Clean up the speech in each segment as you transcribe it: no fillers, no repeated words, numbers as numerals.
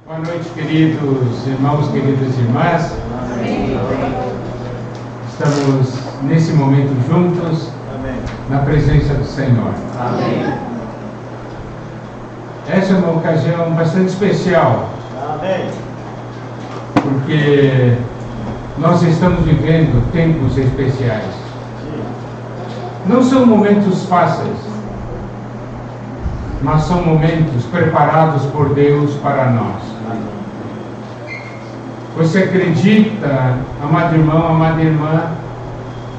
Boa noite, queridos irmãos, queridas irmãs. Amém. Estamos nesse momento juntos, Amém. na presença do Senhor. Amém. Essa é uma ocasião bastante especial, Amém. porque nós estamos vivendo tempos especiais. Não são momentos fáceis, mas são momentos preparados por Deus para nós. Você acredita, amado irmão, amada irmã,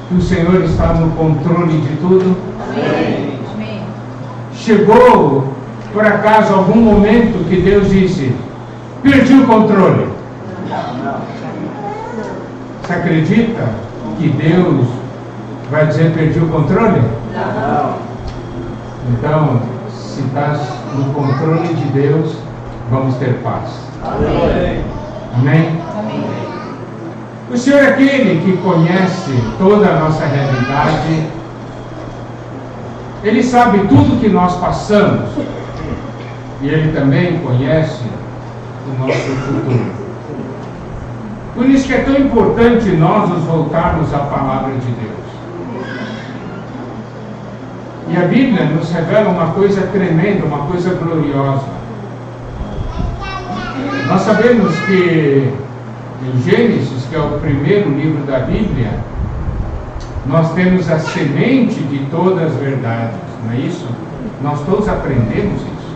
que o Senhor está no controle de tudo? Amém. Chegou, por acaso, algum momento que Deus disse: perdi o controle? Não. Você acredita que Deus vai dizer perdi o controle? Não. Então, se está no controle de Deus, vamos ter paz. Amém. Amém? Amém. O Senhor é aquele que conhece toda a nossa realidade. Ele sabe tudo que nós passamos. E Ele também conhece o nosso futuro. Por isso que é tão importante nós nos voltarmos à palavra de Deus. E a Bíblia nos revela uma coisa tremenda, uma coisa gloriosa. Nós sabemos que em Gênesis, que é o primeiro livro da Bíblia, nós temos a semente de todas as verdades, não é isso? Nós todos aprendemos isso.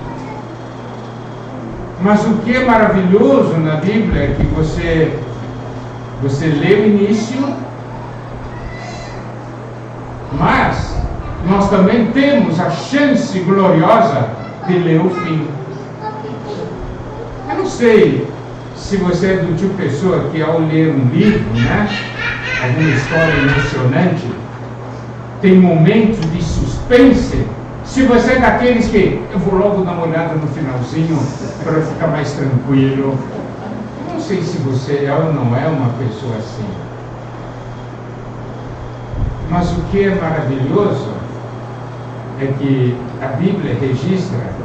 Mas o que é maravilhoso na Bíblia é que você lê o início, mas nós também temos a chance gloriosa de ler o fim. Eu não sei se você é do tipo de pessoa que ao ler um livro, alguma história emocionante, tem momentos de suspense. Se você é daqueles que eu vou logo dar uma olhada no finalzinho para ficar mais tranquilo. Eu não sei se você é ou não é uma pessoa assim. Mas o que é maravilhoso é que a Bíblia registra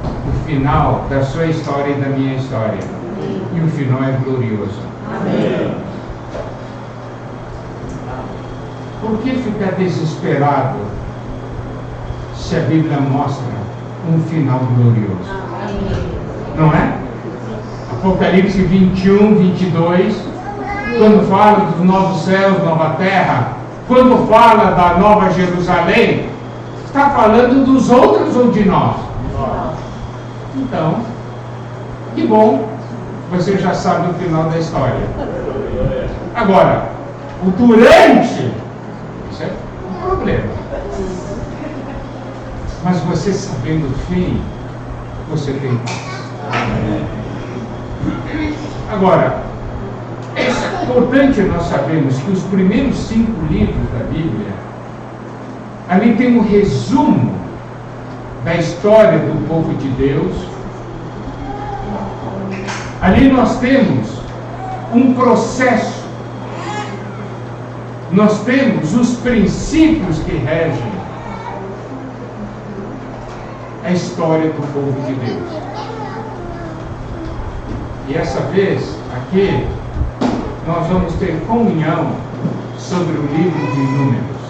o final da sua história e da minha história. E o final é glorioso. Amém. Por que ficar desesperado se a Bíblia mostra um final glorioso? Não é? Apocalipse 21, 22, quando fala dos novos céus, nova terra, quando fala da nova Jerusalém, está falando dos outros ou de nós? Então, que bom, você já sabe o final da história. Agora, o durante, isso é um problema. Mas você sabendo o fim, você tem paz. Agora, é importante nós sabermos que os primeiros 5 livros da Bíblia, ali tem um resumo da história do povo de Deus. Ali nós temos um processo, nós temos os princípios que regem a história do povo de Deus. E essa vez, aqui, nós vamos ter comunhão sobre o livro de Números.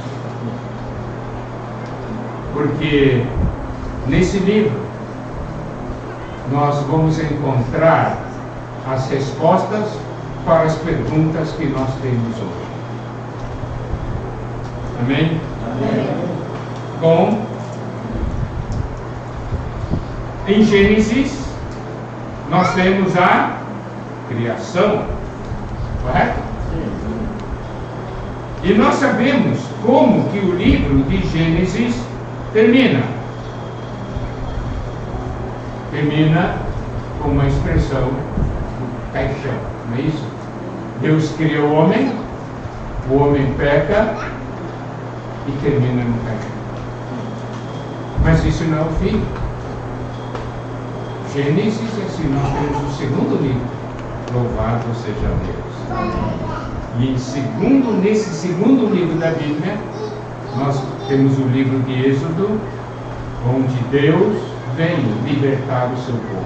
Porque nesse livro nós vamos encontrar as respostas para as perguntas que nós temos hoje. Amém? Amém. Em Gênesis nós temos a criação, correto? E nós sabemos como que o livro de Gênesis termina. Termina com uma expressão paixão, não é isso? Deus cria o homem peca e termina no paixão. Mas isso não é o fim. Gênesis é assim, nós temos o segundo livro, louvado seja Deus. E nesse segundo livro da Bíblia, nós temos o livro de Êxodo, onde Deus vem libertar o seu povo.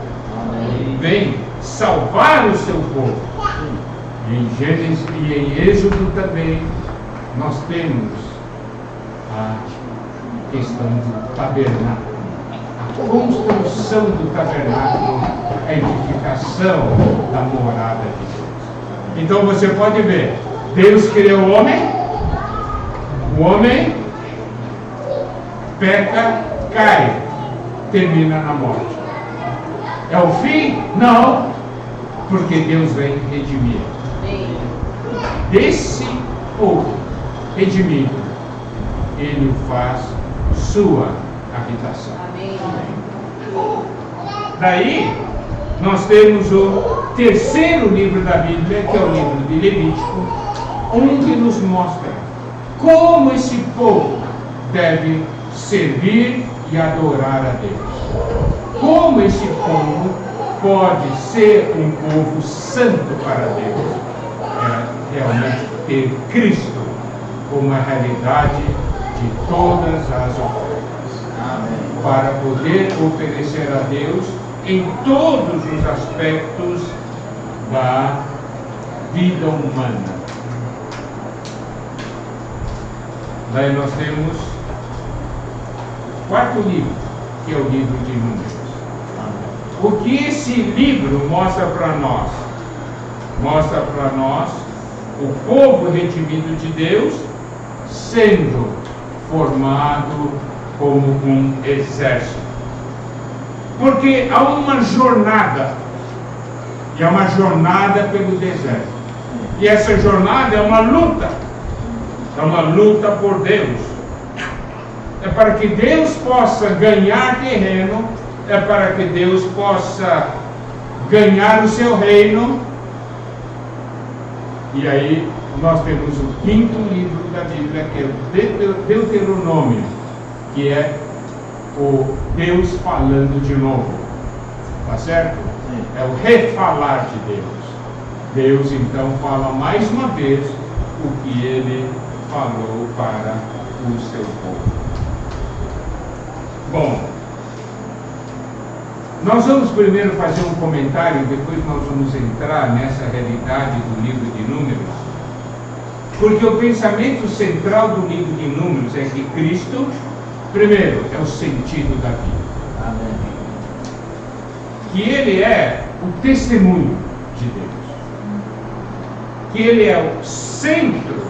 Vem salvar o seu povo. E em Gênesis e em Êxodo também nós temos a questão do tabernáculo, a construção do tabernáculo, a edificação da morada de Deus. Então você pode ver, Deus criou o homem peca, cai, termina na morte. É o fim? Não, porque Deus vem redimir. Desse povo redimido, Ele o faz sua habitação. Daí, nós temos o terceiro livro da Bíblia, que é o livro de Levítico, onde nos mostra como esse povo deve servir e adorar a Deus. Como esse povo pode ser um povo santo para Deus. É realmente ter Cristo como a realidade de todas as ofertas. Amém. Para poder oferecer a Deus em todos os aspectos da vida humana. Daí nós temos o quarto livro, que é o livro de Números. O que esse livro mostra para nós? Mostra para nós o povo redimido de Deus sendo formado como um exército. Porque há uma jornada, e é uma jornada pelo deserto. E essa jornada é uma luta por Deus. É para que Deus possa ganhar terreno, é para que Deus possa ganhar o seu reino. E aí nós temos o quinto livro da Bíblia, que é o Deuteronômio, que é o Deus falando de novo. Tá certo? É o refalar de Deus. Deus então fala mais uma vez o que ele falou para o seu povo. Bom, nós vamos primeiro fazer um comentário, depois nós vamos entrar nessa realidade do livro de Números, porque o pensamento central do livro de Números é que Cristo, primeiro, é o sentido da vida. Amém. Que Ele é o testemunho de Deus. Que Ele é o centro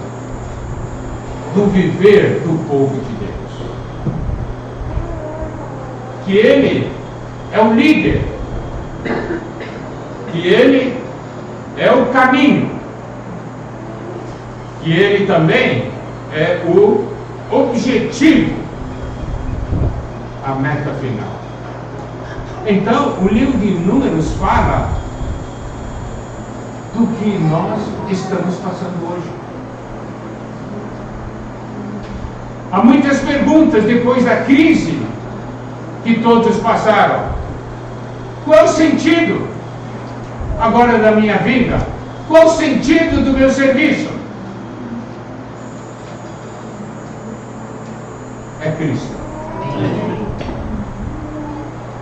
do viver do povo de Deus. Que Ele é o líder. Que Ele é o caminho. Que Ele também é o objetivo, a meta final. Então, o livro de Números fala do que nós estamos passando hoje. Há muitas perguntas depois da crise que todos passaram. Qual o sentido agora da minha vida? Qual o sentido do meu serviço? É Cristo.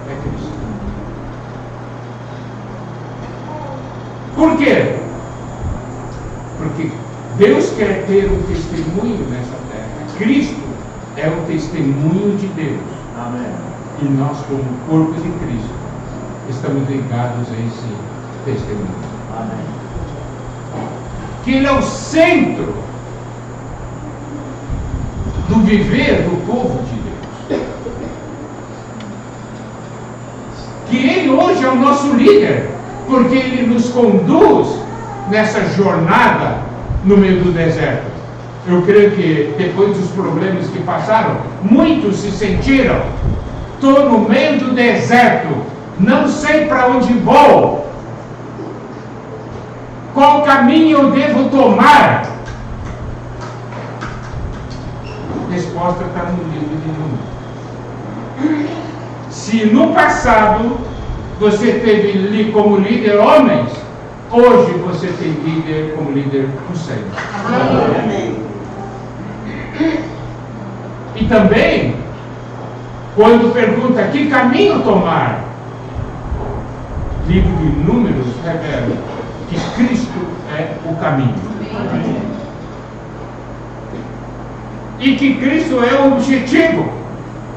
É Cristo. Por quê? Porque Deus quer ter um testemunho nessa terra. Cristo é o testemunho de Deus. Amém. E nós, como corpo de Cristo, estamos ligados a esse testemunho. Amém. Que Ele é o centro do viver do povo de Deus. Que Ele hoje é o nosso líder, porque Ele nos conduz nessa jornada no meio do deserto. Eu creio que depois dos problemas que passaram, muitos se sentiram: estou no meio do deserto, não sei para onde vou, qual caminho eu devo tomar? A resposta está no livro de Números. Se no passado você teve como líder homens, hoje você tem líder como líder o Senhor. Amém. E também, quando pergunta que caminho tomar, livro de Números revela que Cristo é o caminho. E que Cristo é o objetivo.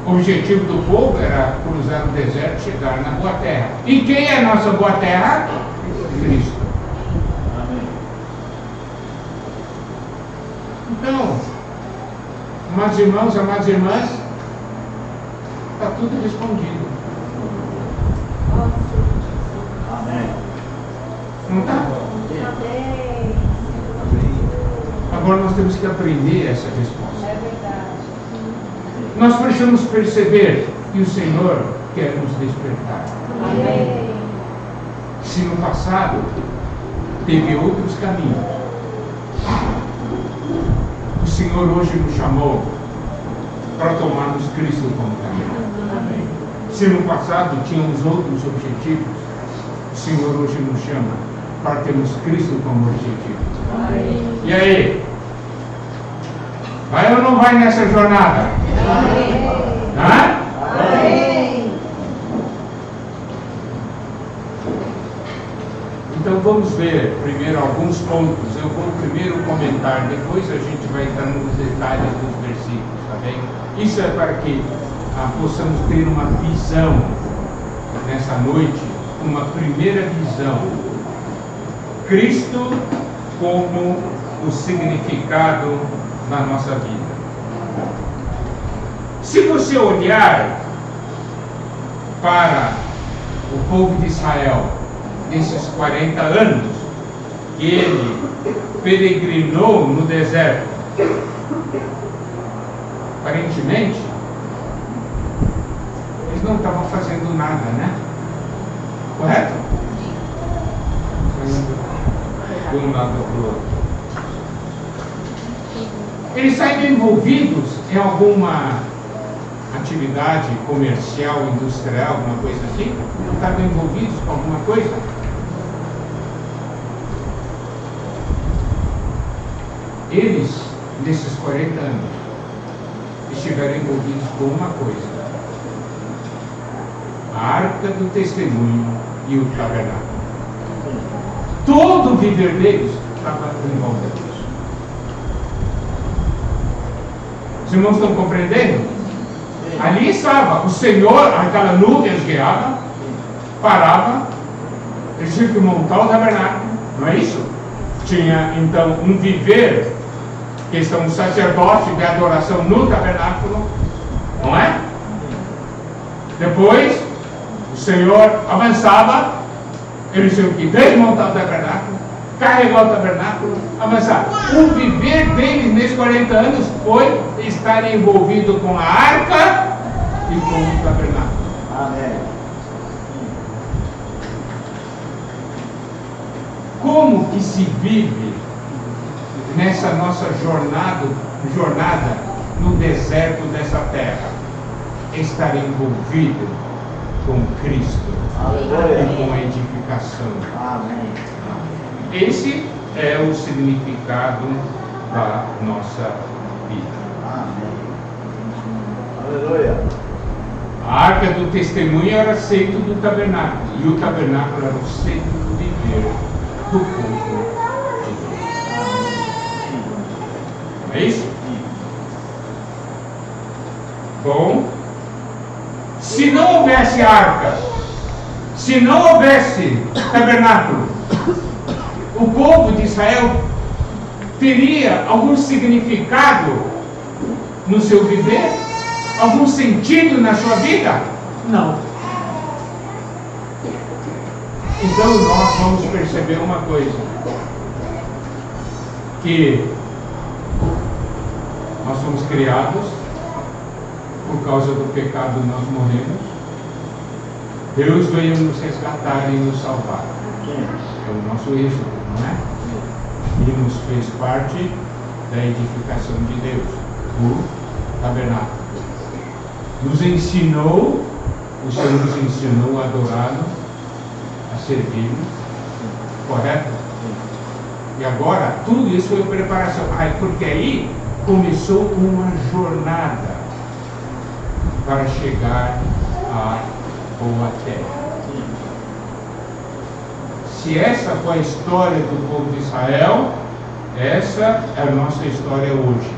O objetivo do povo era cruzar o deserto e chegar na boa terra. E quem é a nossa boa terra? Cristo. Então, amados irmãos, amadas irmãs, está tudo respondido. Amém. Não está? Amém. Agora nós temos que aprender essa resposta. É verdade. Nós precisamos perceber que o Senhor quer nos despertar. Amém. Se no passado teve outros caminhos, o Senhor hoje nos chamou para tomarmos Cristo como caminho. Se no passado tínhamos outros objetivos, o Senhor hoje nos chama para termos Cristo como objetivo. E aí? Vai ou não vai nessa jornada? Hã? Amém. Então vamos ver primeiro alguns pontos. Eu vou primeiro comentar, depois a gente vai entrar nos detalhes dos versículos, tá bem? Isso é para que possamos ter uma visão nessa noite, uma primeira visão. Cristo como o significado na nossa vida. Se você olhar para o povo de Israel, nesses 40 anos que ele peregrinou no deserto, aparentemente eles não estavam fazendo nada, né? Correto? De um lado para o outro. Eles saíram envolvidos em alguma atividade comercial, industrial, alguma coisa assim? Não estavam envolvidos com alguma coisa? Eles, nesses 40 anos, estiveram envolvidos com uma coisa: a arca do testemunho e o tabernáculo. Todo o viver deles estava em volta disso. Os irmãos estão compreendendo? Ali estava o Senhor, aquela nuvem os guiava, parava, eles tinham que montar o tabernáculo, não é isso? Tinha então um viver, questão do sacerdote de adoração no tabernáculo, não é? Depois, o Senhor avançava, eles tinham que desmontar o tabernáculo, carregar o tabernáculo, avançar. O viver deles nesses 40 anos foi estar envolvido com a arca e com o tabernáculo. Amém. Como que se vive nessa nossa jornada no deserto dessa terra? Estar envolvido com Cristo e com a edificação. Amém. Esse é o significado da nossa vida. Amém. Aleluia. A arca do testemunho era centro do tabernáculo, e o tabernáculo era o centro do viver do povo de Deus. É isso? Bom, se não houvesse arca, se não houvesse tabernáculo, o povo de Israel teria algum significado no seu viver? Algum sentido na sua vida? Não. Então nós vamos perceber uma coisa, que nós somos criados, por causa do pecado nós morremos, Deus veio nos resgatar e nos salvar. É o nosso êxodo, não é? E nos fez parte da edificação de Deus, do tabernáculo. Nos ensinou, o Senhor nos ensinou a adorá-lo, a servi-lo, correto? E agora, tudo isso foi preparação. Porque aí começou uma jornada para chegar à boa terra. se essa foi a história do povo de Israel, essa é a nossa história hoje.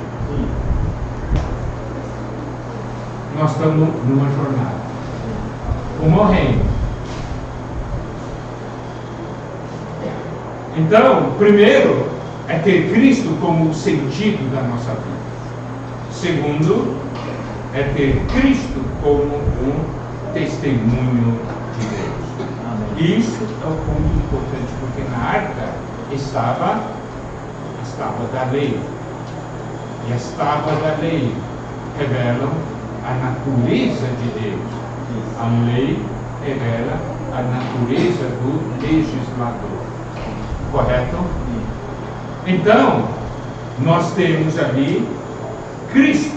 Nós estamos numa jornada, morrendo. Então, primeiro é ter Cristo como o sentido da nossa vida. Segundo, é ter Cristo como um testemunho de Deus. Amém. Isso é o ponto importante, porque na arca estava as tábuas da lei. E as tábuas da lei revelam a natureza de Deus. A lei revela a natureza do legislador. Correto? Então, nós temos ali Cristo.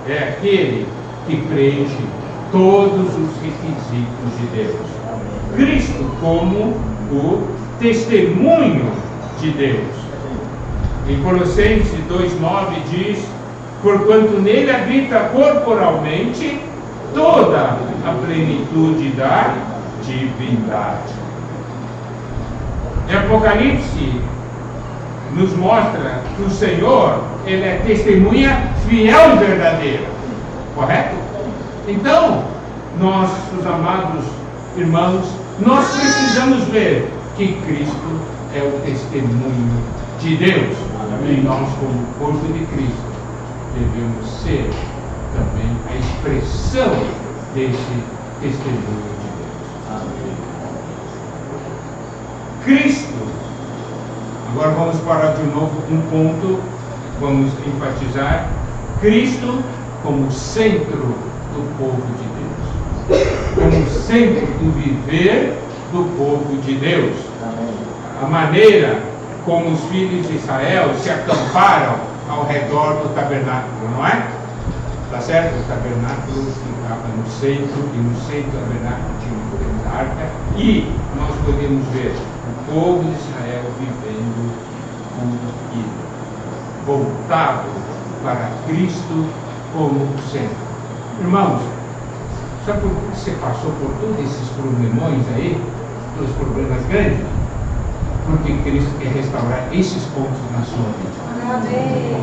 É aquele que preenche todos os requisitos de Deus. Cristo como o testemunho de Deus. Em Colossenses 2,9 diz: porquanto nele habita corporalmente toda a plenitude da divindade. Em Apocalipse nos mostra que o Senhor, Ele é testemunha fiel e verdadeira. Correto? Então, nossos amados irmãos, nós precisamos ver que Cristo é o testemunho de Deus. E nós, como corpo de Cristo, devemos ser também a expressão desse testemunho de Deus. Amém. Cristo. Agora vamos parar de novo um ponto, vamos enfatizar Cristo como centro do povo de Deus, como centro do viver do povo de Deus. A maneira como os filhos de Israel se acamparam ao redor do tabernáculo, não é? Tá certo? O tabernáculo ficava no centro, e no centro do tabernáculo tinha uma grande arca, e nós podemos ver o povo de Israel vivendo unido, voltado para Cristo como centro. Irmãos, sabe por que você passou por todos esses problemões aí, todos os problemas grandes? Porque Cristo quer restaurar esses pontos na sua vida. Amém.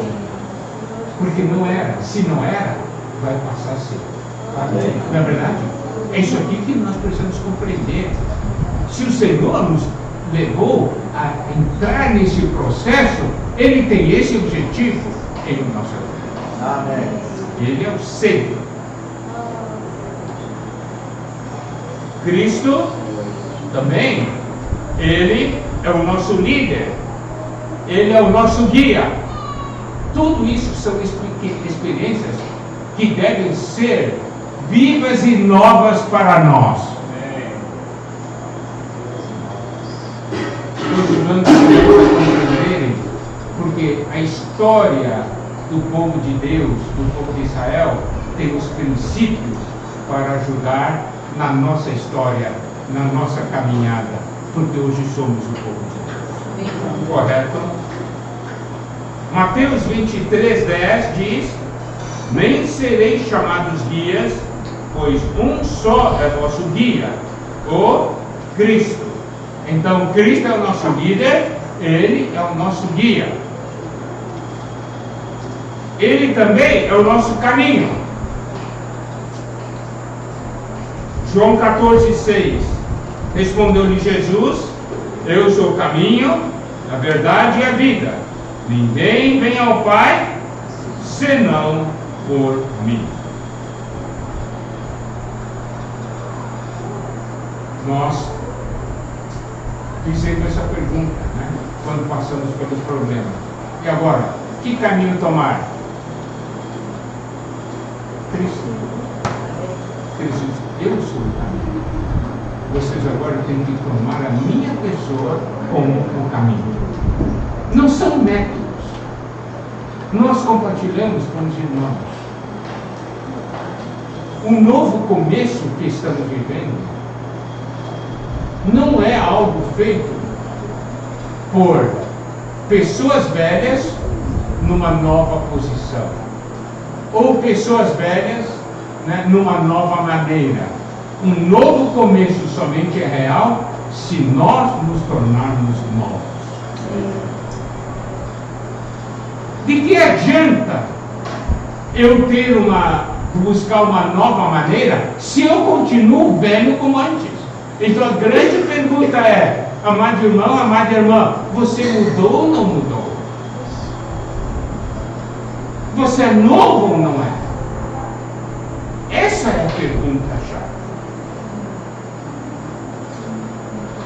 Porque não era, se não era, vai passar a ser. Não é verdade? É isso aqui que nós precisamos compreender. Se o Senhor nos levou a entrar nesse processo, Ele tem esse objetivo em nossa vida. Amém. Ele é o centro. Cristo também, Ele é o nosso líder, Ele é o nosso guia. Tudo isso são experiências que devem ser vivas e novas para nós. Estou ajudando vocês a compreenderem, porque a história do povo de Deus, do povo de Israel, tem os princípios para ajudar na nossa história, na nossa caminhada, porque hoje somos o povo de Deus. Correto? Mateus 23:10 diz: nem sereis chamados guias, pois um só é vosso guia, o Cristo. Então Cristo é o nosso líder, Ele é o nosso guia. Ele também é o nosso caminho. João 14:6. Respondeu-lhe Jesus: eu sou o caminho, a verdade e a vida. Ninguém vem ao Pai senão por mim. Nós fizemos essa pergunta, né? Quando passamos pelos problemas. E agora, que caminho tomar? Cristo. Cristo diz: eu sou o caminho. Vocês agora têm que tomar a minha pessoa como o caminho. Não são métodos. Nós compartilhamos com os irmãos. Um novo começo que estamos vivendo não é algo feito por pessoas velhas numa nova posição, ou pessoas velhas, né, numa nova maneira. Um novo começo somente é real se nós nos tornarmos novos. De que adianta eu buscar uma nova maneira se eu continuo velho como antes? Então a grande pergunta é, amado irmão, amada irmã, você mudou ou não mudou? Você é novo ou não é? Essa é a pergunta-chave.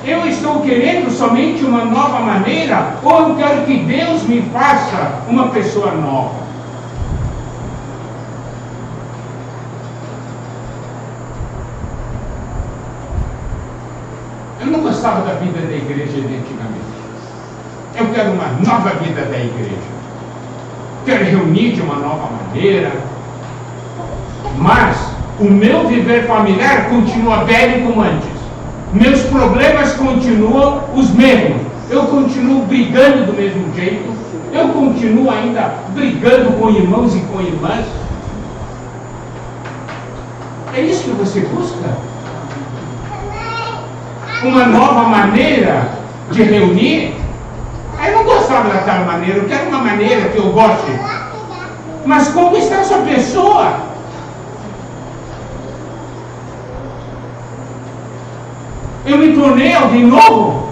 Eu estou querendo somente uma nova maneira, ou eu quero que Deus me faça uma pessoa nova? Eu não gostava da vida da igreja de antigamente. Eu quero uma nova vida da igreja. Quero reunir de uma nova maneira. Mas o meu viver familiar continua velho como antes. Meus problemas continuam os mesmos. Eu continuo brigando do mesmo jeito. Eu continuo ainda brigando com irmãos e com irmãs. É isso que você busca? Uma nova maneira de reunir? Eu não gostava daquela maneira. Eu quero uma maneira que eu goste. Mas como está a sua pessoa? Eu me tornei alguém novo?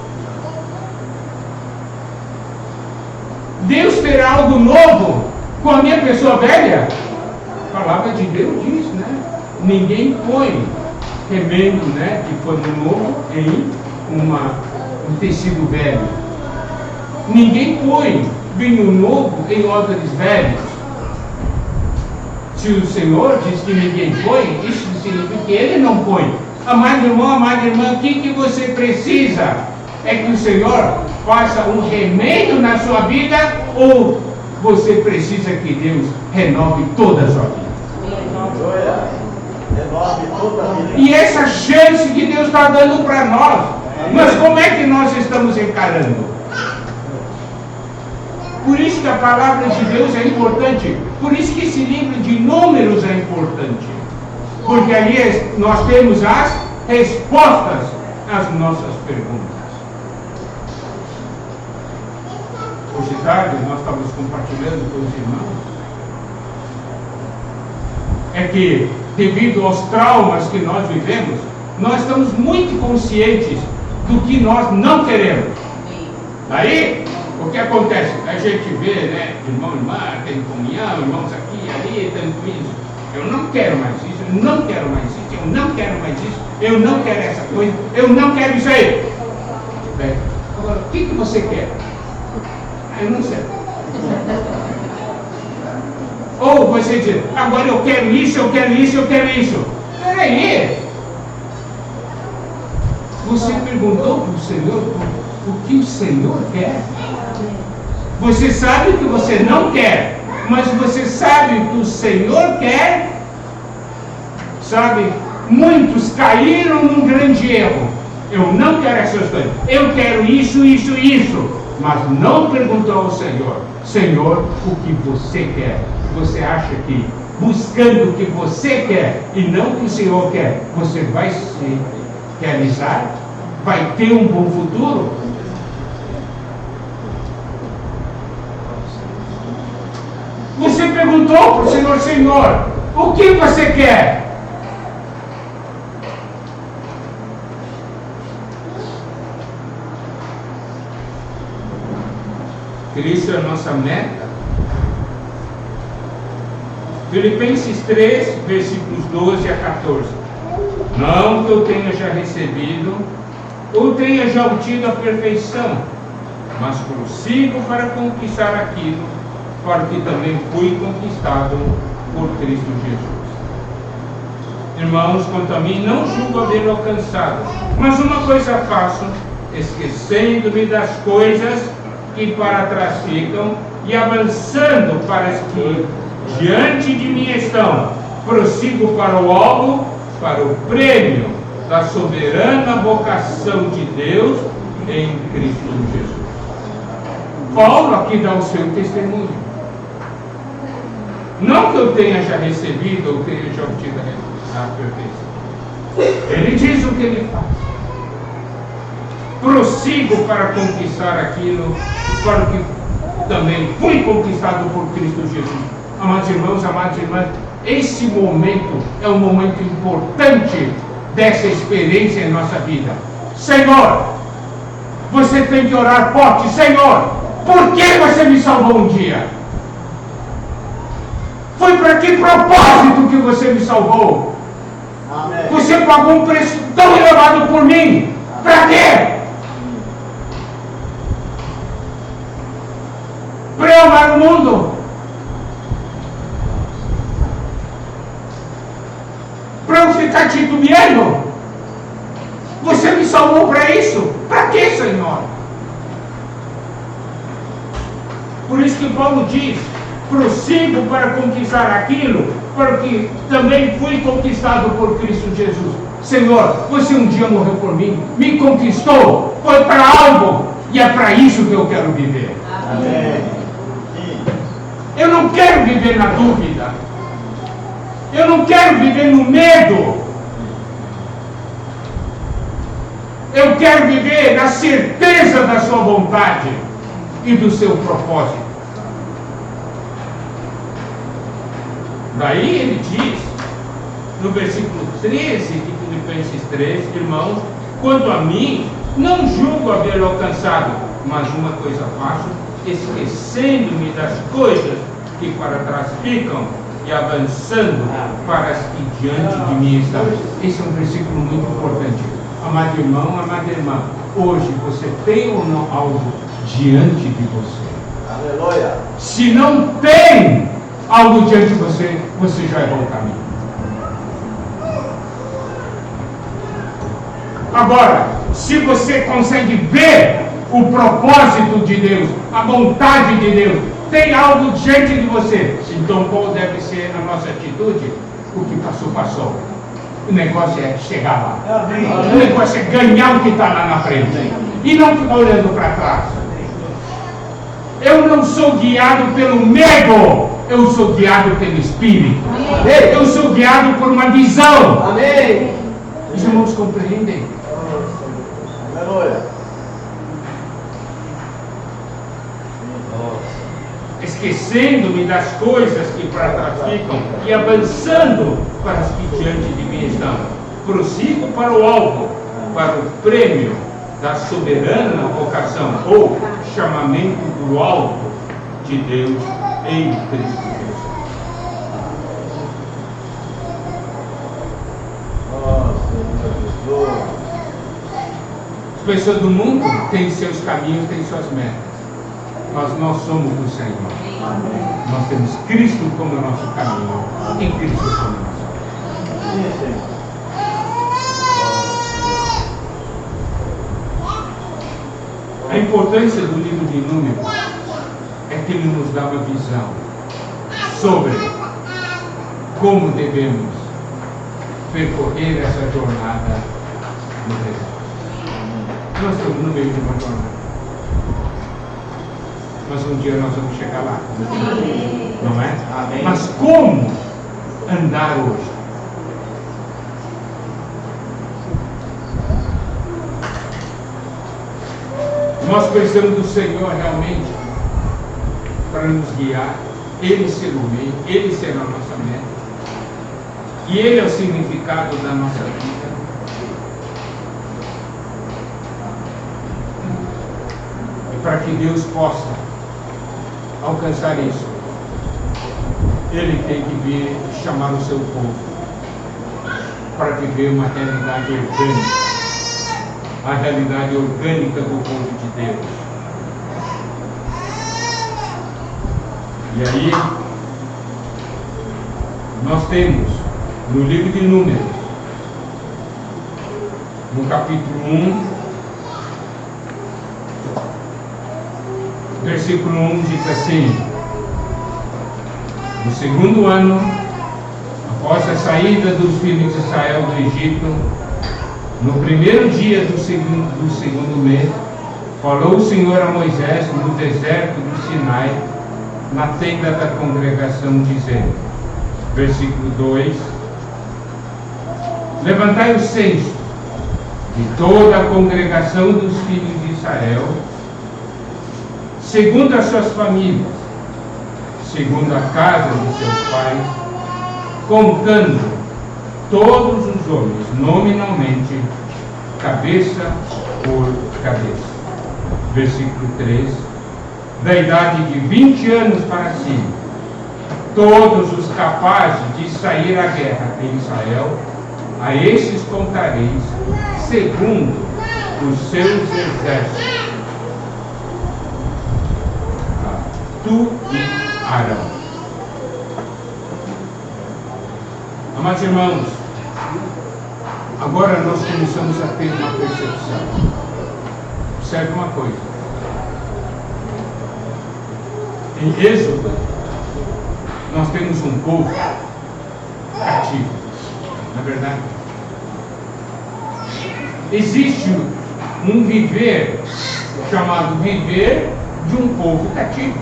Deus terá algo novo com a minha pessoa velha? A palavra de Deus diz, né? Ninguém põe remendo, né, de pano novo em um tecido velho. Ninguém põe vinho novo em odres velhos. Se o Senhor diz que ninguém põe, isso significa que Ele não põe. Amado irmão, amada irmã, o que você precisa? É que o Senhor faça um remédio na sua vida, ou você precisa que Deus renove toda a sua vida? Renove toda a vida. E essa chance que Deus está dando para nós, mas como é que nós estamos encarando? Por isso que a palavra de Deus é importante, por isso que esse livro de Números é importante. Porque ali nós temos as respostas às nossas perguntas. Hoje à tarde nós estamos compartilhando com os irmãos. É que, devido aos traumas que nós vivemos, nós estamos muito conscientes do que nós não queremos. Daí, o que acontece? A gente vê, né, irmão e irmã, tem comunhão, irmãos aqui, ali, tanto isso. Eu não quero mais isso, eu não quero mais isso, eu não quero mais isso, eu não quero essa coisa, eu não quero isso aí. Bem, agora, o que você quer? Eu não sei. Ou você diz, agora eu quero isso, eu quero isso, eu quero isso. Peraí. Você perguntou para o Senhor o que o Senhor quer? Você sabe que você não quer, mas você sabe o que o Senhor quer? Sabe, muitos caíram num grande erro. Eu não quero essas coisas. Eu quero isso, isso, isso. Mas não perguntou ao Senhor, Senhor, o que você quer? Você acha que buscando o que você quer e não o que o Senhor quer, você vai se realizar? Vai ter um bom futuro? Você perguntou para o Senhor, Senhor, o que você quer? Cristo é a nossa meta. Filipenses 3, versículos 12 a 14. Não que eu tenha já recebido ou tenha já obtido a perfeição, mas prossigo para conquistar aquilo para que também fui conquistado por Cristo Jesus. Irmãos, quanto a mim, não julgo haver alcançado, mas uma coisa faço, esquecendo-me das coisas que para trás ficam e avançando para as que diante de mim estão, prossigo para o alvo, para o prêmio da soberana vocação de Deus em Cristo Jesus. Paulo aqui dá o seu testemunho. Não que eu tenha já recebido ou tenha já obtido a perfeição. Ele diz o que ele faz. prossigo para conquistar aquilo para o que também fui conquistado por Cristo Jesus. Amados irmãos, amadas irmãs, esse momento é um momento importante dessa experiência em nossa vida. Senhor, você tem que orar forte. Senhor, por que você me salvou um dia? Foi para que propósito que você me salvou? Amém. Você pagou um preço tão elevado por mim. Para quê? Para eu amar o mundo? Para eu ficar titubeando? Você me salvou para isso? Para quê, Senhor? Por isso que Paulo diz: prossigo para conquistar aquilo para que também fui conquistado por Cristo Jesus. Senhor, você um dia morreu por mim, me conquistou, foi para algo, e é para isso que eu quero viver. Amém. Eu não quero viver na dúvida, eu não quero viver no medo, eu quero viver na certeza da sua vontade e do seu propósito. Daí ele diz, no versículo 13 de Filipenses 3, irmãos, quanto a mim, não julgo havê-lo alcançado, mas uma coisa faço, esquecendo-me das coisas que para trás ficam e avançando para as que diante de mim estão. Esse é um versículo muito importante. Amado irmão, amada irmã, hoje você tem ou não algo diante de você? Aleluia. Se não tem algo diante de você, você já errou o caminho. Agora, se você consegue ver o propósito de Deus, a vontade de Deus, tem algo diante de você, então qual deve ser a nossa atitude? O que passou, passou. O negócio é chegar lá. Amém. O negócio é ganhar o que está lá na frente. E não ficar olhando para trás. Eu não sou guiado pelo medo, eu sou guiado pelo Espírito. Amém. Eu sou guiado por uma visão. Amém. Os irmãos compreendem? Aleluia. Esquecendo-me das coisas que para trás ficam e avançando para as que diante de mim estão. Prossigo para o alto, para o prêmio da soberana vocação ou chamamento do alto de Deus em Cristo Jesus. Nossa, As pessoas do mundo têm seus caminhos, têm suas metas. Mas nós somos do Senhor. Nós temos Cristo como nosso caminho. Em Cristo somos nós. Jesus. A importância do livro de Números é que ele nos dá uma visão sobre como devemos percorrer essa jornada no deserto. Nós estamos no meio de uma jornada. Mas um dia nós vamos chegar lá. Não é? Amém. Mas como andar hoje? Nós precisamos do Senhor realmente para nos guiar. Ele ser o meio, Ele ser a nossa meta. E Ele é o significado da nossa vida. E para que Deus possa alcançar isso, Ele tem que vir chamar o seu povo para viver uma realidade orgânica. A realidade orgânica do povo de Deus. E aí, nós temos no livro de Números, no capítulo 1, versículo 1 diz assim: no segundo ano, após a saída dos filhos de Israel do Egito, no primeiro dia do segundo mês, falou o Senhor a Moisés no deserto do Sinai, na tenda da congregação, dizendo, versículo 2: levantai o censo de toda a congregação dos filhos de Israel, segundo as suas famílias, segundo a casa de seus pais, contando todos os homens, nominalmente, cabeça por cabeça. Versículo 3. Da idade de 20 anos para cima, todos os capazes de sair à guerra em Israel, a estes contareis segundo os seus exércitos. Tu e Arão. Amados irmãos, agora nós começamos a ter uma percepção. Observe uma coisa. Em Êxodo, nós temos um povo cativo. Não é verdade? Existe um viver chamado viver de um povo cativo.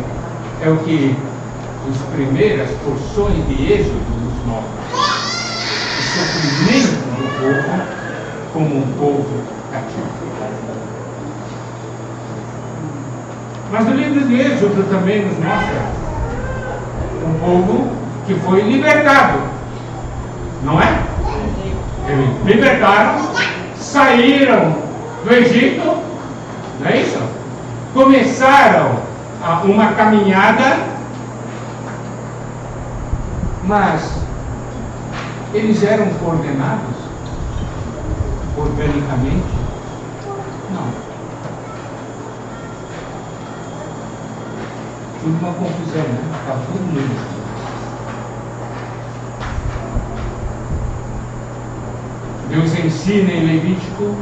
É o que as primeiras porções de Êxodo nos mostram. O sofrimento do povo como um povo cativo. Mas o livro de Êxodo também nos mostra um povo que foi libertado. Não é? Eles libertaram, saíram do Egito, não é isso? Começaram uma caminhada, mas eles eram coordenados organicamente? Não. Tudo uma confusão, né? Está tudo lindo. Deus ensina em Levítico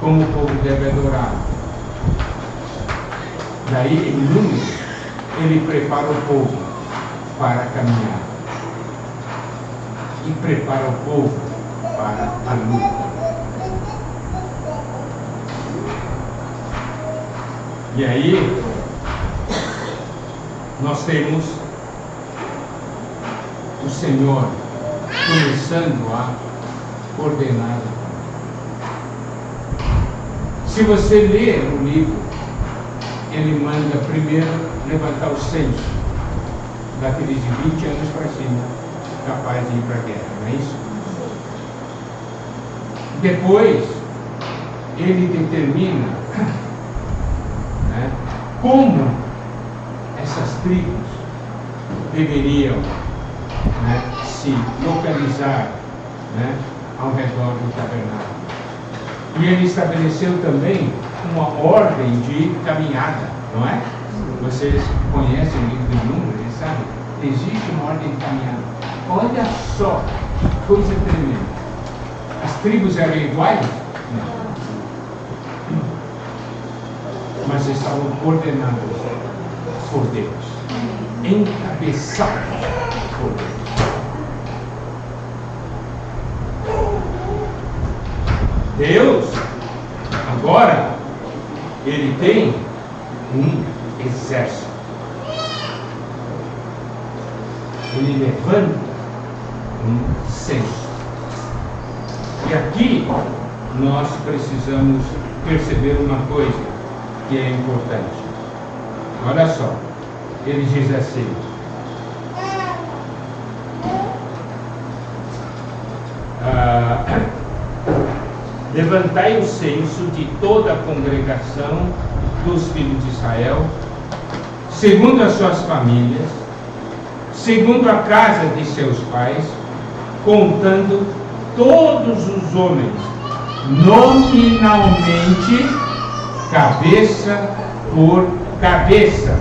como o povo deve adorar. Daí, em Números, ele prepara o povo para caminhar. E prepara o povo para a luta. E aí, nós temos o Senhor começando a ordenar. Se você ler o livro, ele manda primeiro levantar o censo daqueles de 20 anos para cima, capaz de ir para a guerra, não é isso? Depois, ele determina, né, como essas tribos deveriam, né, se localizar, né, ao redor do tabernáculo. E ele estabeleceu também uma ordem de caminhada, não é? Vocês conhecem o livro de Números, eles sabem? Existe uma ordem de caminhada. Olha só, que coisa tremenda. As tribos eram iguais? Não. Mas estavam coordenadas por Deus, encabeçados por Deus. Deus, agora, ele tem um exército. Ele levanta um censo. E aqui nós precisamos perceber uma coisa que é importante. Olha só, ele diz assim: levantai o censo de toda a congregação dos filhos de Israel, segundo as suas famílias, segundo a casa de seus pais, contando todos os homens, nominalmente, cabeça por cabeça,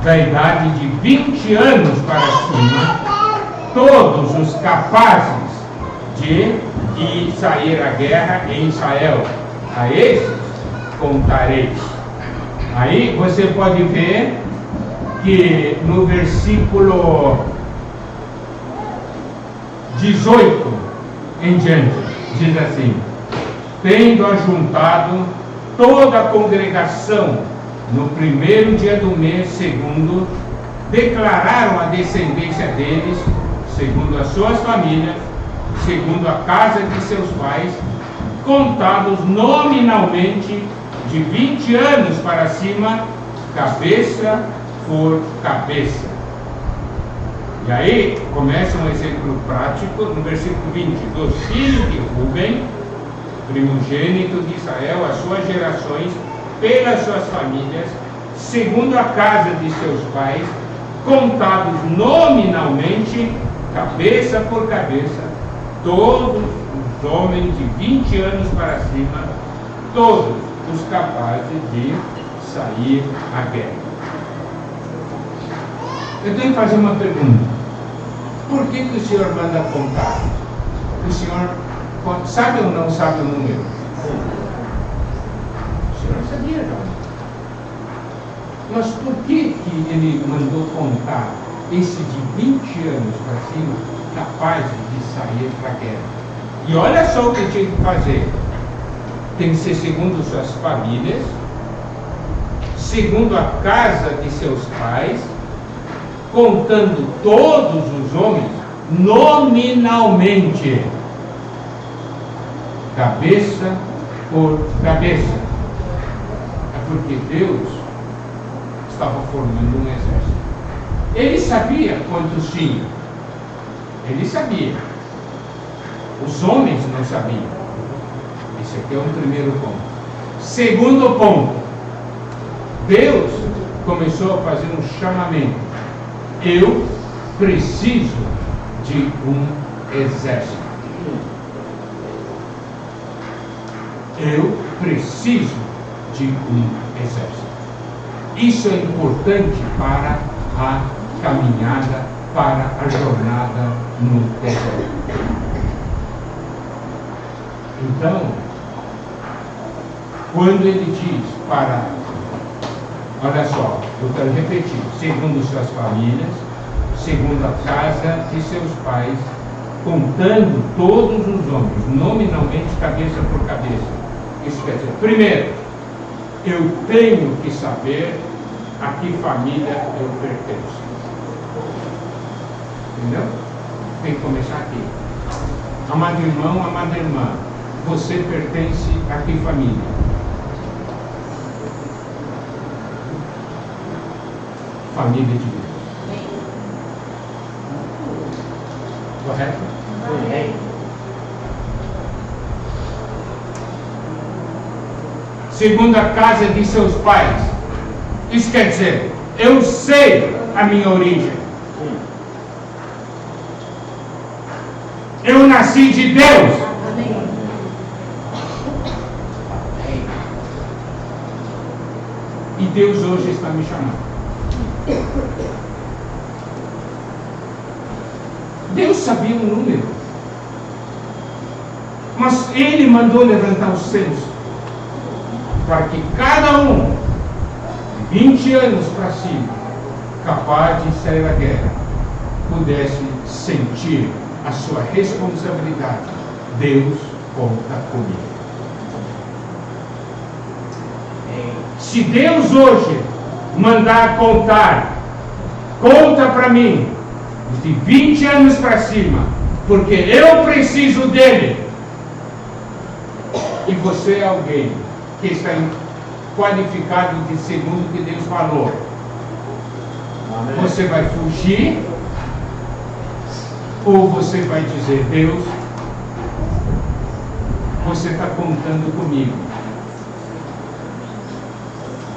da idade de 20 anos para cima, todos os capazes de sair à guerra em Israel. A esses contareis. Aí você pode ver que no versículo 18 em diante, diz assim: tendo ajuntado toda a congregação no primeiro dia do mês segundo, declararam a descendência deles, segundo as suas famílias, segundo a casa de seus pais, contados nominalmente de 20 anos para cima, cabeça por cabeça. E aí começa um exemplo prático no versículo 20: dos filhos de Rubem, primogênito de Israel, as suas gerações, pelas suas famílias, segundo a casa de seus pais, contados nominalmente, cabeça por cabeça, todos os homens de 20 anos para cima, todos os capazes de sair à guerra. Eu tenho que fazer uma pergunta: por que o Senhor manda contar? O Senhor sabe ou não sabe o número? O Senhor sabia, não? Mas por que ele mandou contar esse de 20 anos para cima, capazes de sair para a guerra? E olha só o que tinha que fazer: tem que ser segundo suas famílias, segundo a casa de seus pais, contando todos os homens nominalmente, cabeça por cabeça. É porque Deus estava formando um exército. Ele sabia quantos tinha. Ele sabia. Os homens não sabiam. Esse aqui é um primeiro ponto. Segundo ponto: Deus começou a fazer um chamamento. Eu preciso de um exército. Eu preciso de um exército. Isso é importante para a caminhada, para a jornada no deserto. Então, quando ele diz para, olha só, eu quero repetir: segundo suas famílias, segundo a casa de seus pais, contando todos os homens, nominalmente, cabeça por cabeça. Isso quer dizer, primeiro, eu tenho que saber a que família eu pertenço. Entendeu? Tem que começar aqui. Amado irmão, amada irmã, você pertence a que família? Família de Deus. Correto? Amém. Segundo a casa de seus pais. Isso quer dizer, eu sei a minha origem. Eu nasci de Deus. Amém. E Deus hoje está me chamando. Deus sabia o número. Mas Ele mandou levantar o censo para que cada um, de 20 anos para cima, capaz de sair à guerra, pudesse sentir a sua responsabilidade. Deus conta comigo. Se Deus hoje mandar contar, conta para mim, de 20 anos para cima, porque eu preciso dele. E você é alguém que está qualificado de segundo o que Deus falou. Amém. Você vai fugir? Ou você vai dizer: Deus, você está contando comigo?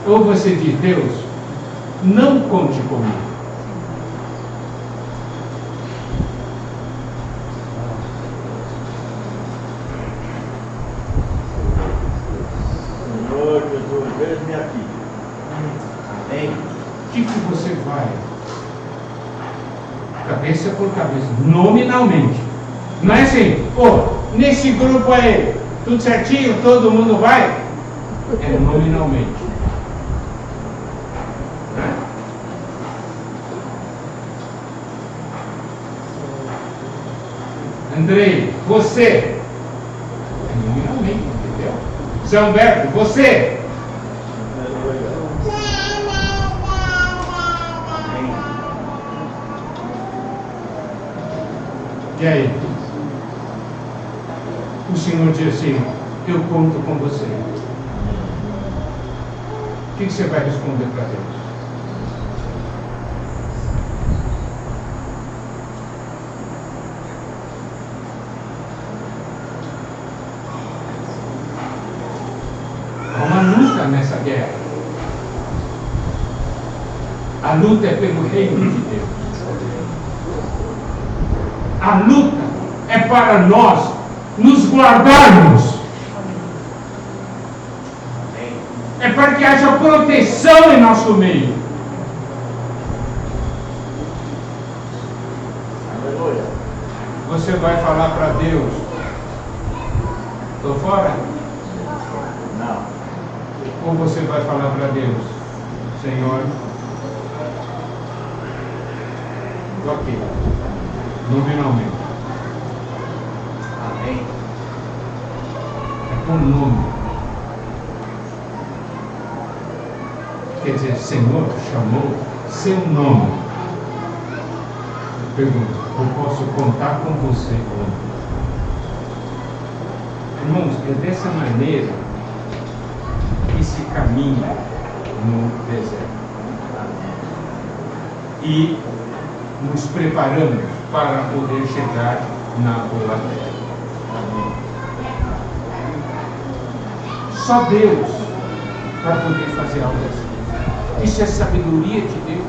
Ou você diz: Deus, não conte comigo. Senhor Jesus, veja-me aqui. Amém. O que você vai? Cabeça por cabeça, nominalmente. Não é assim: nesse grupo aí, tudo certinho, todo mundo vai? É nominalmente. Né? Andrei, você? É nominalmente, entendeu? Zé Humberto, você? Aleluia. Amém. E aí? O Senhor diz assim: eu conto com você. O que você vai responder para Deus? Há uma luta nessa guerra. A luta é pelo reino de Deus. A luta é para nós nos guardarmos. É para que haja proteção em nosso meio. Aleluia. Você vai falar para Deus: estou fora? Não. Ou você vai falar para Deus: Senhor, estou aqui, nominalmente. Amém. É com nome. Quer dizer, Senhor chamou seu nome. Eu pergunto: eu posso contar com você hoje? Irmãos, é dessa maneira que se caminha no deserto. E nos preparamos para poder chegar na boa terra. Só Deus para poder fazer algo assim. Isso é sabedoria de Deus.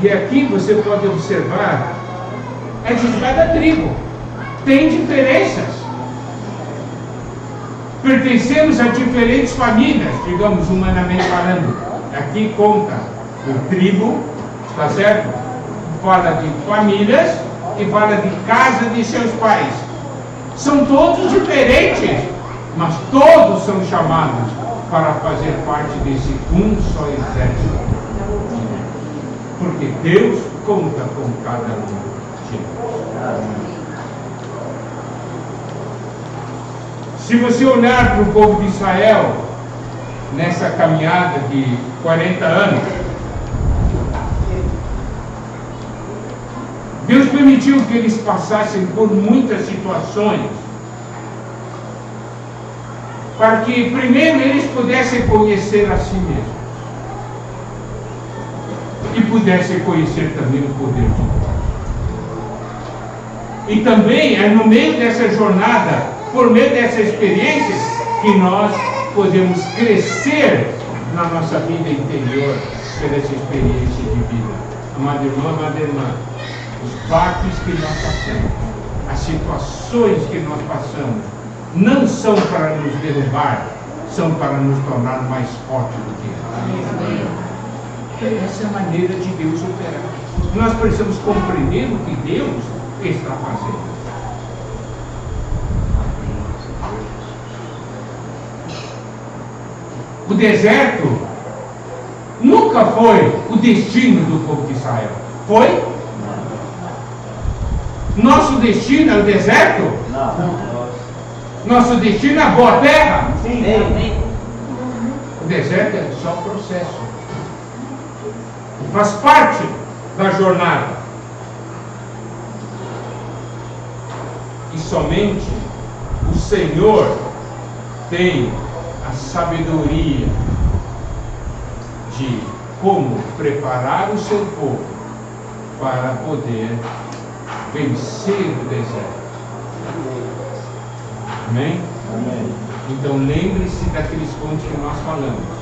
E aqui você pode observar, é de cada tribo. Tem diferenças. Pertencemos a diferentes famílias, digamos, humanamente falando. Aqui conta o tribo, está certo? Fala de famílias e fala de casa de seus pais. São todos diferentes, mas todos são chamados para fazer parte desse um só exército. Porque Deus conta com cada um de nós. Se você olhar para o povo de Israel, nessa caminhada de 40 anos, Deus permitiu que eles passassem por muitas situações, para que primeiro eles pudessem conhecer a si mesmos e pudessem conhecer também o poder de Deus. E também é no meio dessa jornada, por meio dessa experiência, que nós podemos crescer na nossa vida interior por essa experiência de vida. Amado irmão, amada irmã, os baques que nós passamos, as situações que nós passamos, não são para nos derrubar, são para nos tornar mais fortes do que nós. Essa é a maneira de Deus operar. Nós precisamos compreender o que Deus está fazendo. O deserto nunca foi o destino do povo de Israel. Foi? Nosso destino é o deserto? Não. Nosso destino é a boa terra? Sim. O deserto é só processo. Faz parte da jornada. E somente o Senhor tem a sabedoria de como preparar o seu povo para poder vencer o deserto. Amém? Amém. Então lembre-se daqueles pontos que nós falamos.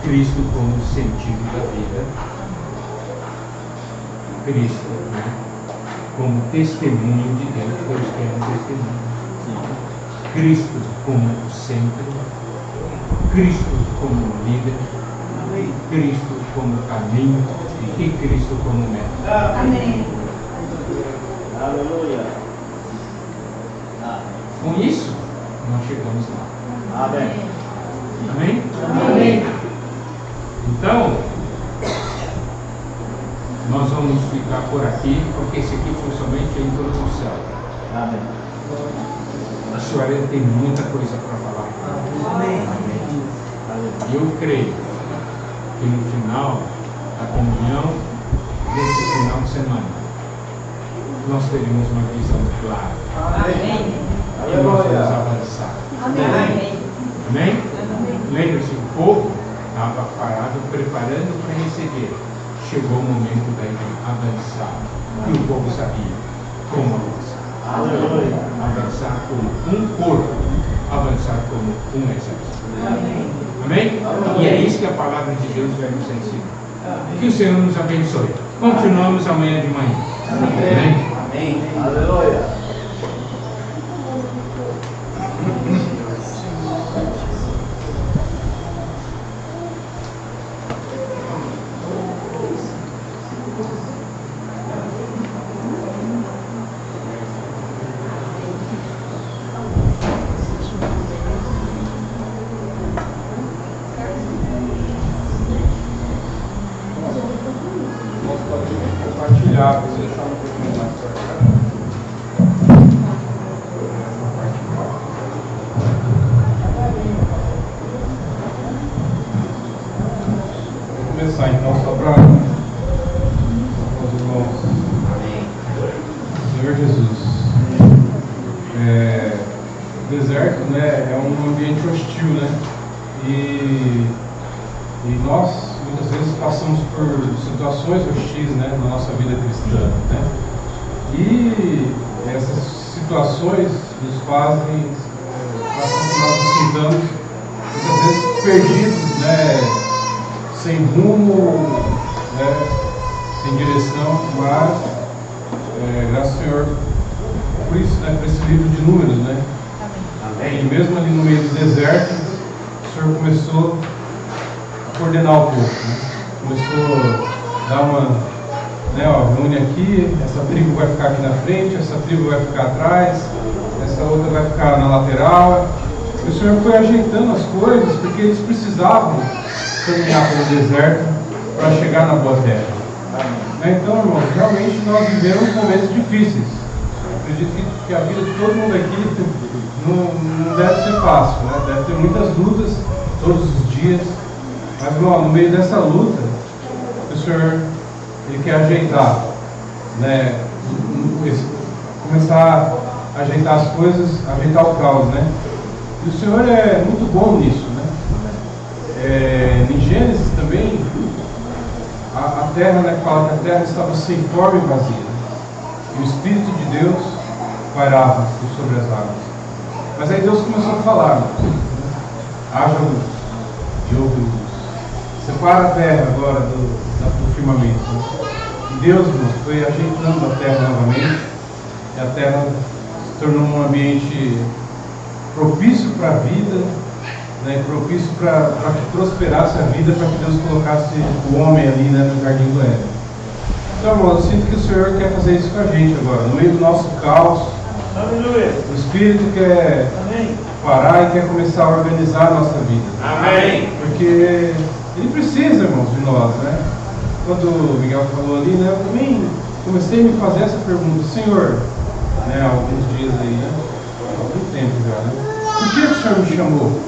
Cristo como sentido da vida. Cristo, né, como testemunho de Deus. Deus quer um testemunho. Cristo como centro. Cristo como líder. Cristo como caminho. E Cristo como meta. Amém. Aleluia. Com isso, nós chegamos lá. Amém. Amém? Amém. Então, nós vamos ficar por aqui, porque esse aqui foi somente a introdução. Amém. A senhora tem muita coisa para falar. Amém. Eu creio que no final da comunhão, desse final de semana, nós teremos uma visão clara. Amém. E nós vamos avançar. Amém. Amém? Lembra-se, o povo estava parado, preparando para receber. Chegou o momento da avançar. E o povo sabia como avançar. Aleluia. Avançar como um corpo, avançar como um exército. Amém. Amém? E é isso que a palavra de Deus vai nos ensinar. Que o Senhor nos abençoe. Continuamos amanhã de manhã. Amém? Amém. Aleluia. Compartilhar, você deixar um pouquinho mais para cá. Vou começar então, só para os irmãos. Senhor Jesus, o deserto, né, é um ambiente hostil, né? E nós muitas vezes passamos por situações hostis, né, na nossa vida cristã, né? E essas situações nos fazem com que nós nos sintamos muitas vezes perdidos, né, sem rumo, né, sem direção, mas graças ao Senhor por isso, né, por esse livro de Números, né? E mesmo ali no meio do deserto, o Senhor começou a coordenar o povo, né? Começou a dar uma, né, ó, reúne aqui, essa tribo vai ficar aqui na frente, essa tribo vai ficar atrás, essa outra vai ficar na lateral. E o Senhor foi ajeitando as coisas, porque eles precisavam caminhar pelo deserto para chegar na boa terra. Então, irmãos, realmente nós vivemos momentos difíceis. Acredito que a vida de todo mundo aqui não deve ser fácil, né? Deve ter muitas lutas todos os dias. Mas, irmão, no meio dessa luta, o Senhor Ele quer ajeitar, né? Começar a ajeitar as coisas, ajeitar o caos, né? E o Senhor é muito bom nisso, né? Em Gênesis também, a terra, né, fala que a terra estava sem forma e vazia. E o Espírito de Deus pairava sobre as águas. Mas aí Deus começou a falar: haja luz, e houve luz. Separa a terra agora do firmamento. E Deus, irmãos, foi ajeitando a terra novamente. E a terra se tornou um ambiente propício para a vida, né, propício para que prosperasse a vida, para que Deus colocasse o homem ali, né, no jardim do Éden. Então, irmão, eu sinto que o Senhor quer fazer isso com a gente agora, no meio do nosso caos. Aleluia. O Espírito quer parar e quer começar a organizar a nossa vida. Amém. Porque Ele precisa, irmãos, de nós, né? Quando o Miguel falou ali, né, eu também comecei a me fazer essa pergunta: Senhor, né, há alguns dias aí, né, há algum tempo já, né? Por que o Senhor me chamou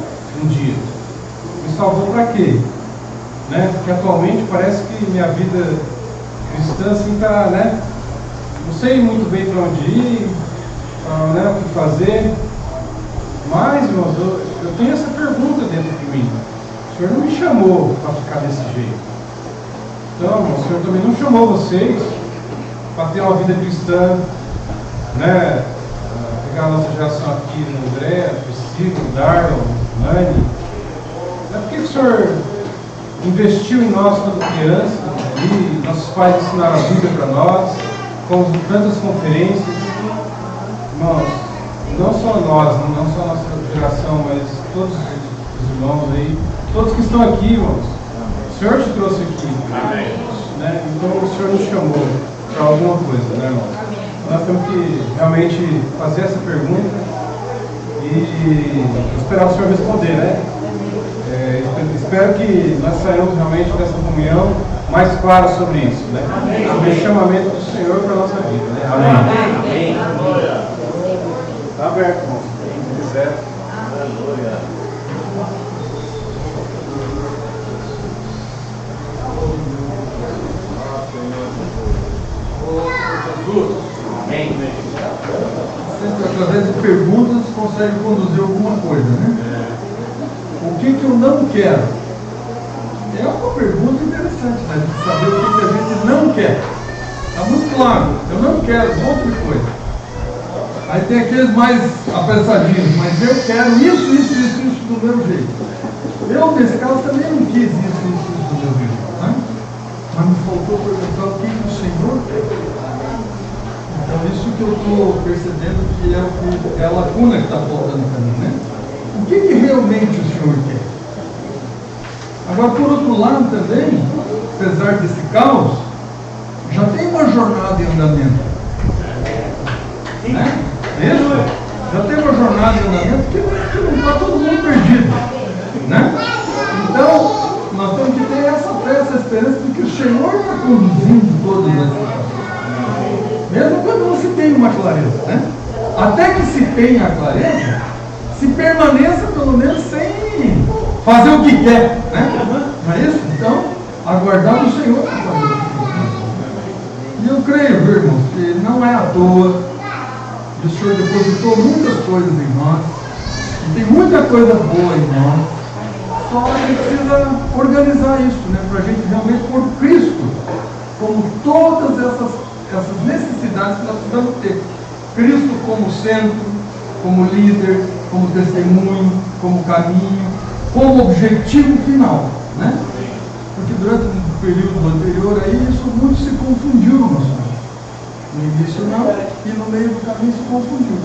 um dia? Me salvou para quê? Né? Porque atualmente parece que minha vida cristã assim está, né? Não sei muito bem para onde ir, né, o que fazer. Mas, irmãos, eu tenho essa pergunta dentro de mim. O Senhor não me chamou para ficar desse jeito. Então, irmão, o Senhor também não chamou vocês para ter uma vida cristã, né? Pegar a nossa geração aqui no André, Priscila, Darlon, Nani. Por que o Senhor investiu em nós quando criança? E nossos pais ensinaram a Bíblia para nós, fomos em tantas conferências. Irmãos, não só nós, não só a nossa geração, mas todos os irmãos aí, todos que estão aqui, irmãos, o Senhor te trouxe aqui. Amém. Né? Então o Senhor nos chamou para alguma coisa, né, irmãos? Nós temos que realmente fazer essa pergunta e esperar o Senhor responder, né? Espero que nós saímos realmente dessa comunhão mais clara sobre isso, né? Sobre o chamamento do Senhor para a nossa vida, né? Amém. Está aberto, irmão. Quem quiser. Aleluia. Ô, Jesus, Amém. Sempre através de perguntas consegue conduzir alguma coisa, né? O que eu não quero? É uma pergunta interessante, né? De saber o que a gente não quer. Está muito claro, eu não quero um monte de coisa. Aí tem aqueles mais apressadinhos, mas eu quero isso do meu jeito. Eu, nesse caso, também não quis isso do meu jeito, né? Mas me faltou perguntar o que o Senhor quer. Então, isso que eu estou percebendo que é a lacuna que está faltando para mim, né? O que realmente o Senhor quer? Agora, por outro lado também, apesar desse caos, já tem uma jornada em andamento. Né? Isso? Já tem uma jornada em andamento que não está todo mundo perdido. Né? Então, nós temos que ter essa fé, essa esperança de que o Senhor está conduzindo todas as situações. Mesmo quando não se tem uma clareza, né? Até que se tenha a clareza, se permaneça pelo menos sem fazer o que quer, né? Não é isso? Então, aguardar o Senhor para fazer o que quer. E eu creio, viu, irmãos, que não é à toa que o Senhor depositou muitas coisas em nós, e tem muita coisa boa em nós, só a gente precisa organizar isso, né? Para a gente realmente pôr Cristo como todas essas necessidades que nós precisamos ter. Cristo como centro, como líder, como testemunho, como caminho, como objetivo final, né? Porque durante um período anterior aí, isso muito se confundiu no nosso meio. No início não, e no meio do caminho se confundiu.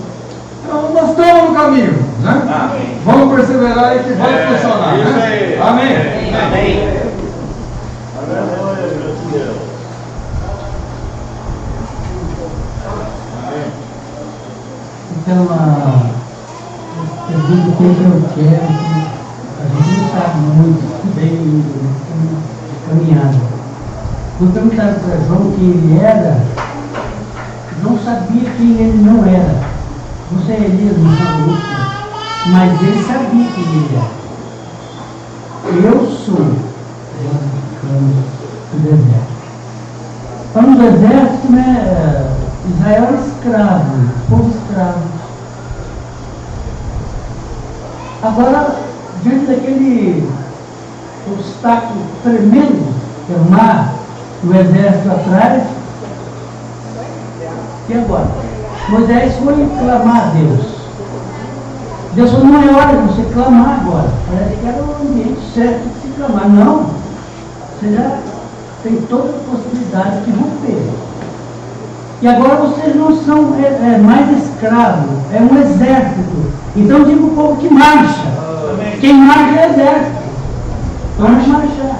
Então nós estamos no caminho, né? Amém. Vamos perseverar e que vai funcionar, isso né? aí. Amém. Amém. Então, a pergunta que eu quero, que a gente não sabe muito bem ainda, caminhada. Vou perguntar para João quem ele era, não sabia quem ele não era. Não sei Elias, não sabe isso, mas ele sabia quem ele era. Eu sou do deserto. Então, no deserto, né? Israel era escravo, povo escravo. Agora, diante daquele obstáculo tremendo, que é o mar, o exército atrás, e agora? Moisés foi clamar a Deus. Deus falou, não é hora de você clamar agora. Parece que era o ambiente certo de se clamar. Não, você já tem toda a possibilidade de romper. E agora vocês não são mais escravos, é um exército. Então diga o povo que marcha. Amém. Quem marcha é exército. Vamos marchar.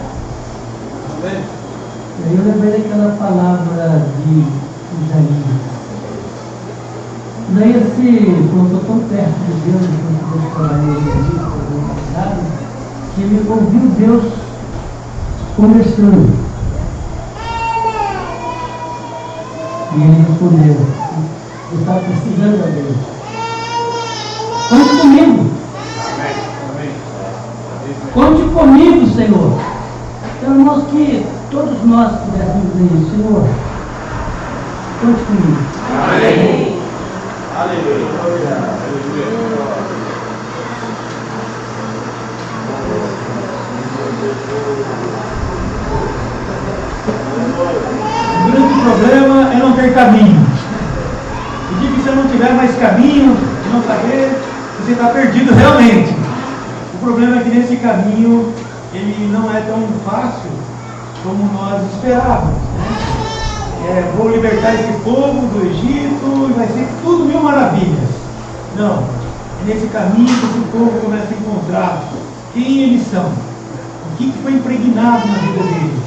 Amém. E aí eu lembrei daquela palavra de Isaías. Daí assim, quando eu estou tão perto de Deus, quando eu falar ele, que ele ouviu Deus conversando. E ele respondeu, eu estava precisando da Deus. Conte comigo. Conte comigo, Senhor. Então, irmãos, que todos nós pudéssemos dizer, Senhor, conte comigo. Amém. Aleluia. Aleluia. O grande problema é não ter caminho. O dia que você não tiver mais caminho, não saber, você está perdido realmente. O problema é que nesse caminho, ele não é tão fácil como nós esperávamos. Né? Vou libertar esse povo do Egito e vai ser tudo mil maravilhas. Não. É nesse caminho que o povo começa a encontrar quem eles são. O que foi impregnado na vida deles.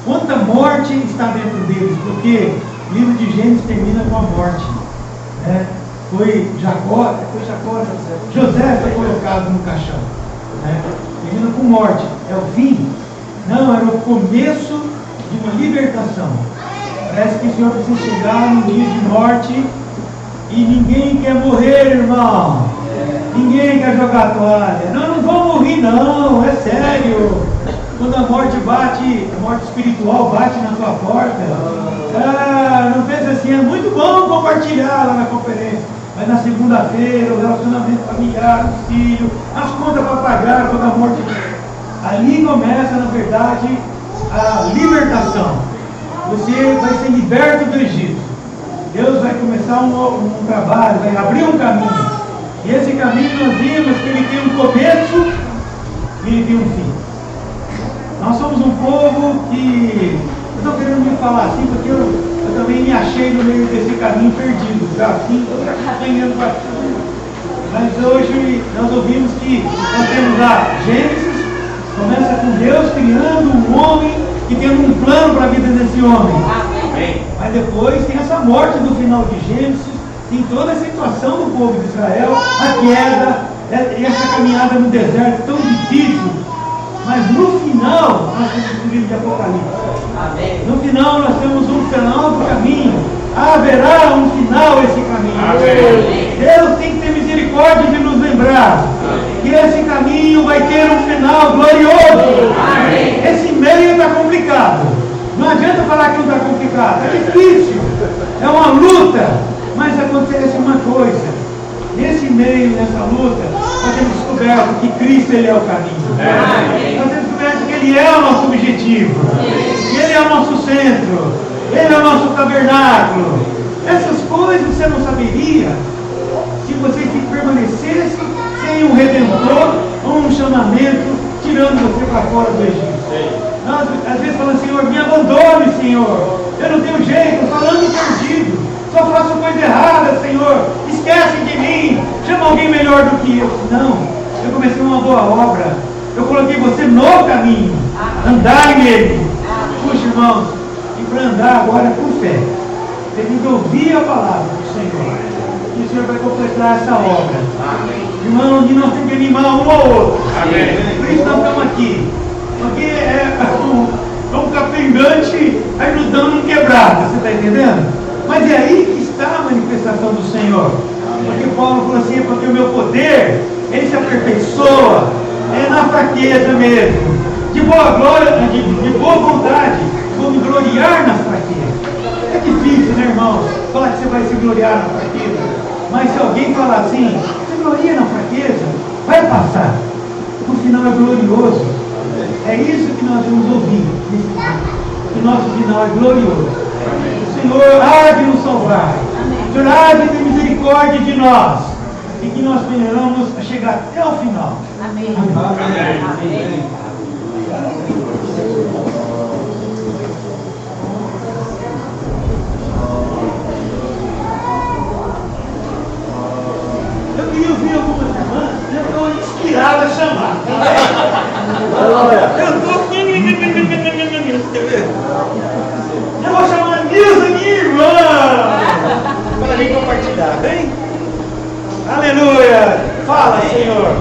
Quanta morte está dentro deles, porque o livro de Gênesis termina com a morte. Né? José foi colocado no caixão. Né? Termina com morte. É o fim? Não, era o começo de uma libertação. Parece que o Senhor precisa chegar no dia de morte e ninguém quer morrer, irmão. Ninguém quer jogar a toalha. Não vou morrer não, é sério. Quando a morte bate, a morte espiritual bate na tua porta, Não pensa assim, é muito bom compartilhar lá na conferência, mas na segunda-feira, o relacionamento familiar, os filhos, as contas para pagar, toda a morte. Ali começa, na verdade, a libertação. Você vai ser liberto do Egito. Deus vai começar um trabalho, vai abrir um caminho. E esse caminho nós vimos que ele tem um começo e ele tem um fim. Nós somos um povo que... Eu estou querendo me falar assim porque eu também me achei no meio desse caminho perdido. Já assim, eu já estou aprendendo bastante. Mas hoje nós ouvimos que nós temos lá Gênesis, começa com Deus criando um homem e tendo um plano para a vida desse homem. Amém. Mas depois tem essa morte do final de Gênesis, tem toda a situação do povo de Israel, a queda, e essa caminhada no deserto tão difícil. Mas no final, nós temos o livro de Apocalipse. Amém. No final, nós temos um final do caminho. Haverá um final esse caminho. Amém. Deus tem que ter misericórdia de nos lembrar que esse caminho vai ter um final glorioso. Amém. Esse meio está complicado. Não adianta falar que não está complicado. É difícil. É uma luta. Mas acontece uma coisa. Nesse meio, nessa luta, nós temos descoberto que Cristo ele é o caminho. Nós temos descoberto que Ele é o nosso objetivo. Que Ele é o nosso centro. Ele é o nosso tabernáculo. Essas coisas você não saberia se você permanecesse sem um redentor ou um chamamento tirando você para fora do Egito. Nós às vezes falamos, Senhor, me abandone, Senhor. Eu não tenho jeito, estou falando perdido. Só faço coisa errada, Senhor. Esquece de mim. Chama alguém melhor do que eu. Não. Eu comecei uma boa obra. Eu coloquei você no caminho. Andai nele. Puxa, irmãos. E para andar agora é por fé. Você tem que ouvir a palavra do Senhor. E o Senhor vai completar essa obra. Irmãos, e nós temos que animar um ao outro. Por isso nós estamos aqui. Porque é um capengante ajudando um quebrado. Você está entendendo? Mas é aí que está a manifestação do Senhor. Porque Paulo falou assim, é porque o meu poder, ele se aperfeiçoa, é na fraqueza mesmo. De boa glória, de boa vontade, vou me gloriar na fraqueza. É difícil, né, irmãos, falar que você vai se gloriar na fraqueza. Mas se alguém falar assim, você gloria na fraqueza, vai passar. O final é glorioso. É isso que nós vamos ouvir. Que nosso final é glorioso. O Senhor há de nos salvar. O Senhor há de ter misericórdia de nós. E que nós venhamos a chegar até o final. Amém. Amém. Amém. Eu queria ouvir algumas irmãs. Eu estou inspirado a chamar. Eu estou... Eu vou chamar a Nilza, minha irmã, para vir compartilhar, bem? Aleluia! Fala, Senhor!